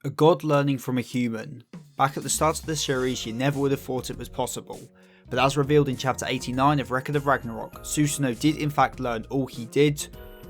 A god learning from a human. Back at the start of the series, you never would have thought it was possible, but as revealed in chapter 89 of Record of Ragnarok, Susano did in fact learn all he did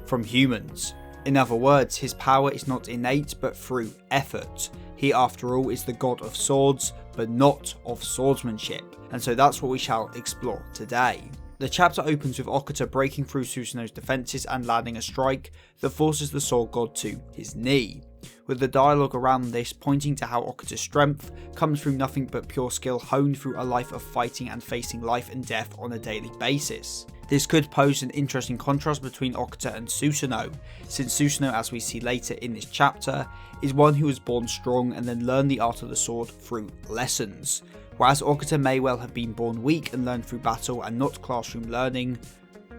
from humans. In other words, his power is not innate but through effort. He after all is the god of swords, but not of swordsmanship, and so that's what we shall explore today. The chapter opens with Okuta breaking through Susano's defences and landing a strike that forces the sword god to his knee, with the dialogue around this pointing to how Okuta's strength comes through nothing but pure skill honed through a life of fighting and facing life and death on a daily basis. This could pose an interesting contrast between Okuta and Susano, since Susano, as we see later in this chapter, is one who was born strong and then learned the art of the sword through lessons, whereas Okuta may well have been born weak and learned through battle and not classroom learning.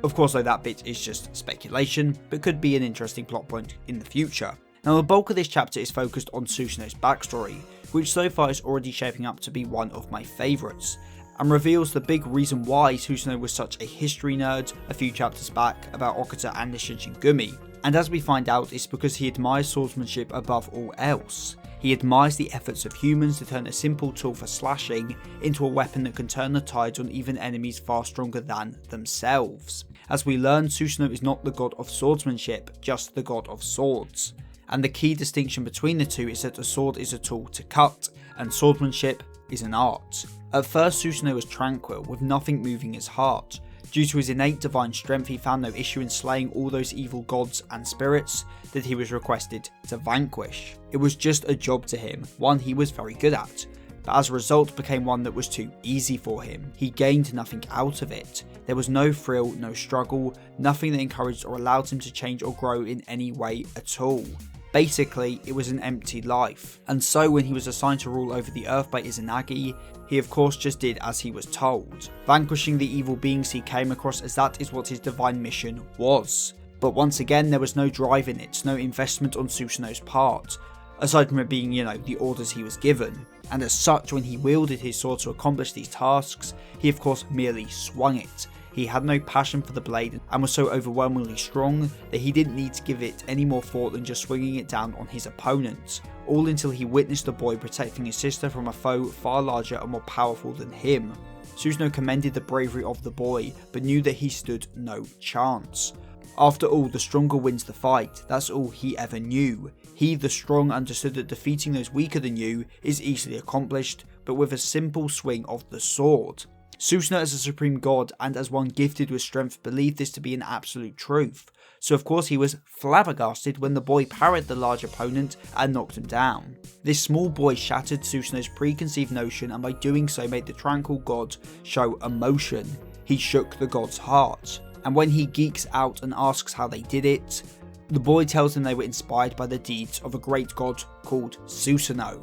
Of course though, that bit is just speculation, but could be an interesting plot point in the future. Now the bulk of this chapter is focused on Susano's backstory, which so far is already shaping up to be one of my favourites, and reveals the big reason why Susano was such a history nerd a few chapters back about Okuta and the Shinsengumi, and as we find out, it's because he admires swordsmanship above all else. He admires the efforts of humans to turn a simple tool for slashing into a weapon that can turn the tides on even enemies far stronger than themselves. As we learn, Susano is not the god of swordsmanship, just the god of swords. And the key distinction between the two is that a sword is a tool to cut, and swordsmanship is an art. At first, Susano was tranquil, with nothing moving his heart. Due to his innate divine strength, he found no issue in slaying all those evil gods and spirits that he was requested to vanquish. It was just a job to him, one he was very good at, but as a result became one that was too easy for him. He gained nothing out of it. There was no thrill, no struggle, nothing that encouraged or allowed him to change or grow in any way at all. Basically, it was an empty life. And so when he was assigned to rule over the earth by Izanagi, he of course just did as he was told, vanquishing the evil beings he came across, as that is what his divine mission was. But once again, there was no drive in it, no investment on Susano's part, aside from it being, the orders he was given. And as such, when he wielded his sword to accomplish these tasks, he of course merely swung it. He had no passion for the blade and was so overwhelmingly strong that he didn't need to give it any more thought than just swinging it down on his opponent, all until he witnessed a boy protecting his sister from a foe far larger and more powerful than him. Susano commended the bravery of the boy, but knew that he stood no chance. After all, the stronger wins the fight, that's all he ever knew. He, the strong, understood that defeating those weaker than you is easily accomplished, but with a simple swing of the sword. Susano as a supreme god and as one gifted with strength believed this to be an absolute truth, so of course he was flabbergasted when the boy parried the large opponent and knocked him down. This small boy shattered Susano's preconceived notion and by doing so made the tranquil god show emotion. He shook the god's heart, and when he geeks out and asks how they did it, the boy tells him they were inspired by the deeds of a great god called Susano,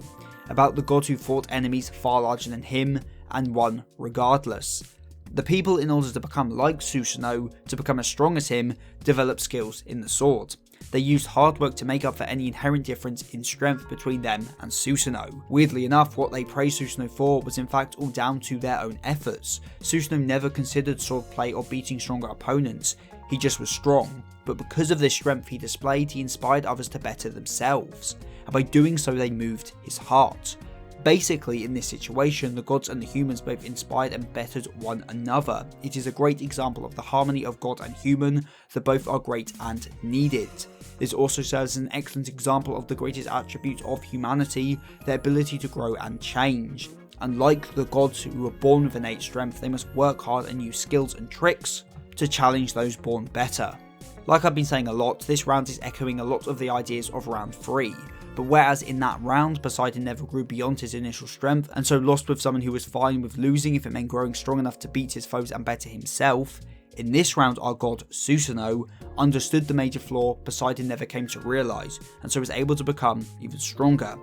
about the god who fought enemies far larger than him and won regardless. The people, in order to become like Susano, to become as strong as him, developed skills in the sword. They used hard work to make up for any inherent difference in strength between them and Susano. Weirdly enough, what they praised Susano for was in fact all down to their own efforts. Susano never considered swordplay or beating stronger opponents, he just was strong. But because of this strength he displayed, he inspired others to better themselves, and by doing so they moved his heart. Basically, in this situation, the gods and the humans both inspired and bettered one another. It is a great example of the harmony of god and human, that both are great and needed. This also serves as an excellent example of the greatest attribute of humanity, their ability to grow and change. Unlike the gods who were born with innate strength, they must work hard and use skills and tricks to challenge those born better. Like I've been saying a lot, this round is echoing a lot of the ideas of round 3. But whereas in that round, Poseidon never grew beyond his initial strength, and so lost with someone who was fine with losing if it meant growing strong enough to beat his foes and better himself, in this round our god Susano understood the major flaw Poseidon never came to realise, and so was able to become even stronger.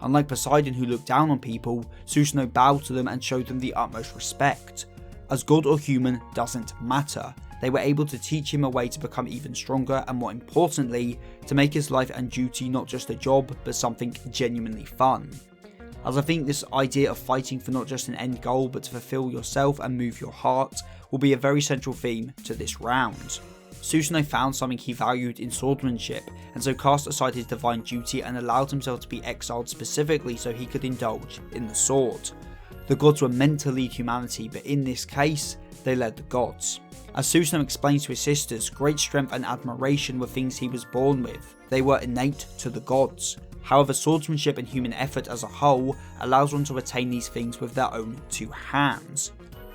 Unlike Poseidon, who looked down on people, Susano bowed to them and showed them the utmost respect. As god or human doesn't matter. They were able to teach him a way to become even stronger, and more importantly, to make his life and duty not just a job, but something genuinely fun. As I think this idea of fighting for not just an end goal, but to fulfill yourself and move your heart, will be a very central theme to this round. Susano found something he valued in swordsmanship, and so cast aside his divine duty and allowed himself to be exiled specifically so he could indulge in the sword. The gods were meant to lead humanity, but in this case, they led the gods. As Susano explains to his sisters, great strength and admiration were things he was born with. They were innate to the gods. However, swordsmanship and human effort as a whole allows one to attain these things with their own two hands.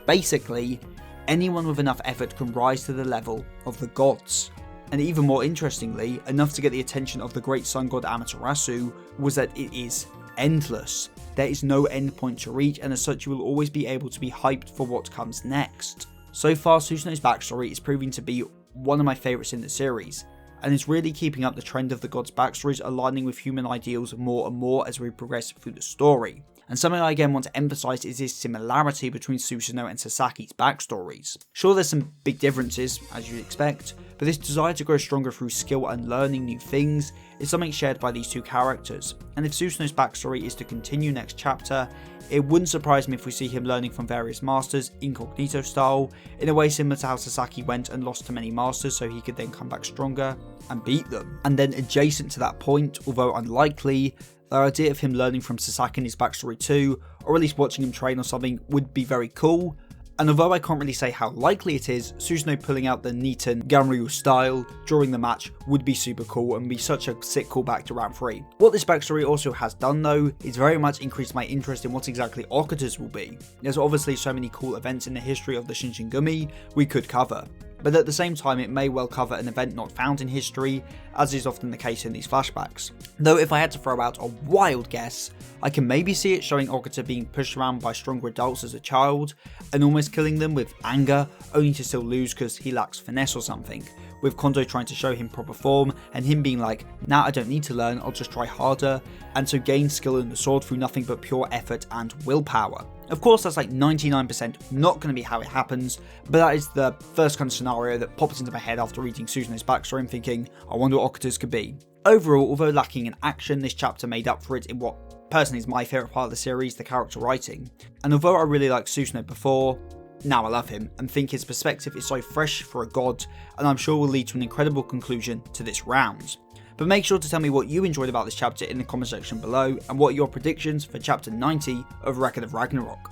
Basically, anyone with enough effort can rise to the level of the gods. And even more interestingly, enough to get the attention of the great sun god Amaterasu was that it is endless. There is no end point to reach, and as such you will always be able to be hyped for what comes next. So far, Susano's backstory is proving to be one of my favourites in the series, and is really keeping up the trend of the gods' backstories aligning with human ideals more and more as we progress through the story. And something I again want to emphasise is this similarity between Susano and Sasaki's backstories. Sure, there's some big differences, as you'd expect, but this desire to grow stronger through skill and learning new things is something shared by these two characters, and if Susano's backstory is to continue next chapter, it wouldn't surprise me if we see him learning from various masters, incognito style, in a way similar to how Sasaki went and lost to many masters so he could then come back stronger and beat them. And then adjacent to that point, although unlikely, the idea of him learning from Sasaki and his backstory too, or at least watching him train or something, would be very cool. And although I can't really say how likely it is, Susano pulling out the Niton Ganryu style during the match would be super cool and be such a sick callback to round 3. What this backstory also has done though, is very much increased my interest in what exactly Okuta's will be. There's obviously so many cool events in the history of the Shinsengumi we could cover, but at the same time it may well cover an event not found in history, as is often the case in these flashbacks. Though if I had to throw out a wild guess, I can maybe see it showing Okuta being pushed around by stronger adults as a child, and almost killing them with anger, only to still lose because he lacks finesse or something, with Kondo trying to show him proper form, and him being like, nah, I don't need to learn, I'll just try harder, and so gain skill in the sword through nothing but pure effort and willpower. Of course, that's like 99% not going to be how it happens, but that is the first kind of scenario that pops into my head after reading Susano's backstory and thinking, I wonder what Okuta's could be. Overall, although lacking in action, this chapter made up for it in what personally is my favourite part of the series, the character writing. And although I really liked Susano before, now I love him and think his perspective is so fresh for a god, and I'm sure will lead to an incredible conclusion to this round. But make sure to tell me what you enjoyed about this chapter in the comment section below, and what are your predictions for chapter 90 of Record of Ragnarok.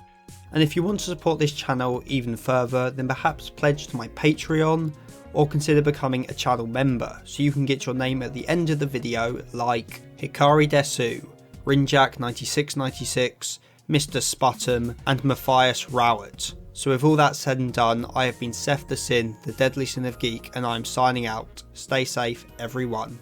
And if you want to support this channel even further, then perhaps pledge to my Patreon, or consider becoming a channel member, so you can get your name at the end of the video like Hikari Desu, Rinjak9696, Mr. Sputum, and Matthias Rowett. So with all that said and done, I have been Seth the Sin, the Deadly Sin of Geek, and I'm signing out. Stay safe, everyone.